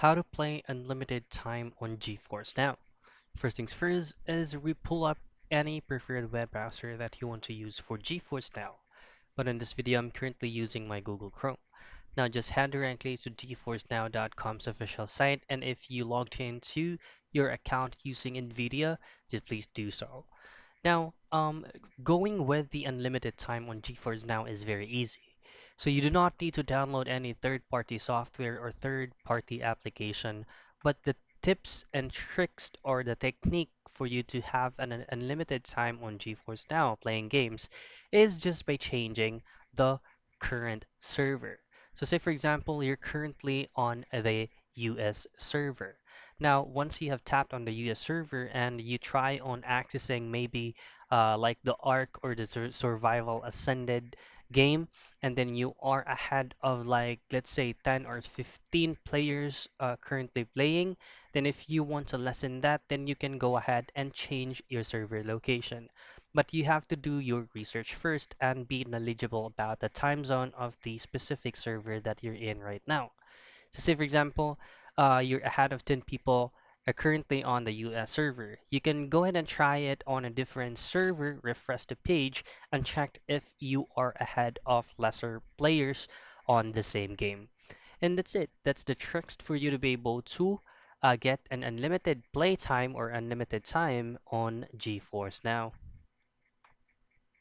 How to play unlimited time on GeForce Now. First things first is we pull up any preferred web browser that you want to use for GeForce Now. But in this video, I'm currently using my Google Chrome. Now just head directly to geforcenow.com's official site, and if you logged into your account using NVIDIA, just please do so. Now, going with the unlimited time on GeForce Now is very easy. So you do not need to download any third-party software or third-party application, but the tips and tricks or the technique for you to have an unlimited time on GeForce Now playing games is just by changing the current server. So say for example, you're currently on the US server. Now, once you have tapped on the US server and you try on accessing maybe like the Ark or the Survival Ascended game, and then you are ahead of like let's say 10 or 15 players currently playing, then if you want to lessen that, then you can go ahead and change your server location. But you have to do your research first and be knowledgeable about the time zone of the specific server that you're in right now. So say for example, you're ahead of 10 people currently on the US server. You can go ahead and try it on a different server, refresh the page, and check if you are ahead of lesser players on the same game. And that's it. That's the tricks for you to be able to get an unlimited playtime or unlimited time on GeForce Now.